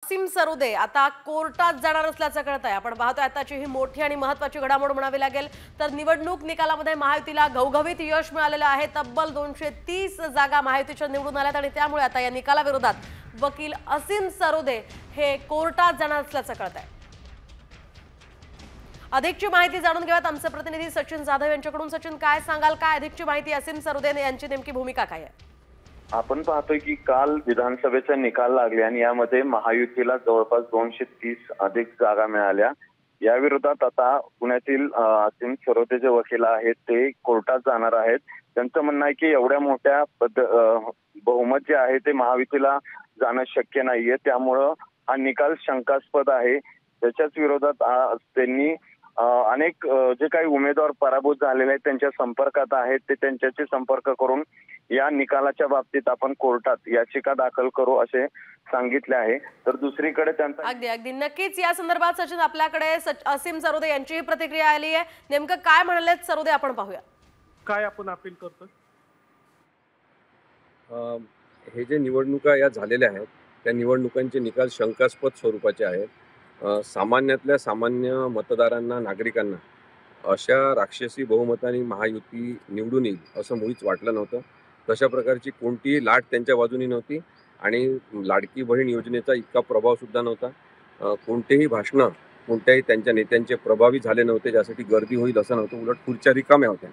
असीम सरोदे आता कोर्टात जाणार असल्याचं कळत आहे। आपण पाहतोय आताची ही मोठी आणि महत्त्वाची घडामोड म्हणावी लागेल तर निवडणूक निकालामध्ये महायुतीला घवघवीत यश मिळालेलं आहे। तब्बल 230 जागा महायुतीच्या निवडून आल्यात आणि त्यामुळे आता या निकालाविरोधात वकील असीम सरोदे हे कोर्टात जाणार असल्याचं कळत आहे। अधिकची माहिती जाणून घेऊयात आमचे प्रतिनिधी सचिन जाधव यांच्याकडून। सचिन, काय सांगाल, काय अधिकची माहिती, असीम सरोदे यांची नेमकी भूमिका काय आहे? आपण पाहतोय की काल विधानसभेचा निकाल लागले आणि यामध्ये महायुतीला जवळपास 230 अधिक जागा मिळाल्या। या विरोधात आता पुण्यातील असीम सरोदे जे वकील आहेत ते कोर्टात जाणार आहेत। त्यांचं म्हणणं आहे की एवढ्या मोठ्या बहुमत जे आहे ते महायुतीला जाणं शक्य नाहीये, त्यामुळं हा निकाल शंकास्पद आहे। त्याच्याच विरोधात त्यांनी अनेक जे काही उमेदवार पराभूत झालेले आहेत त्यांच्या संपर्कात आहेत, ते त्यांच्याशी संपर्क करून या निकालाच्या बाबतीत आपण कोर्टात याचिका दाखल करू असे सांगितले आहे। तर दुसरीकडे त्यांचा अगदी नक्कीच या संदर्भात सचिन आपल्याकडे असीम सरोदे यांची प्रतिक्रिया आली आहे। नेमकं काय म्हणाले सरोदे आपण पाहूया। काय आपण अपील करतो? हे जे निवडणुका या झालेल्या आहेत त्या निवडणुकांचे निकाल शंकास्पद स्वरूपाचे आहेत। सामान्यातल्या सामान्य मतदारांना, नागरिकांना अशा राक्षसी बहुमताने महायुती निवडून येईल असं मुळीच वाटलं नव्हतं। तशा प्रकारची कोणतीही लाट त्यांच्या बाजूनी नव्हती आणि लाडकी बहीण योजनेचा इतका प्रभाव सुद्धा नव्हता। कोणतेही भाषणं कोणत्याही त्यांच्या नेत्यांचे प्रभावी झाले नव्हते, ज्यासाठी गर्दी होईल असं नव्हतं, उलट खुर्च्या रिकाम्या होत्या।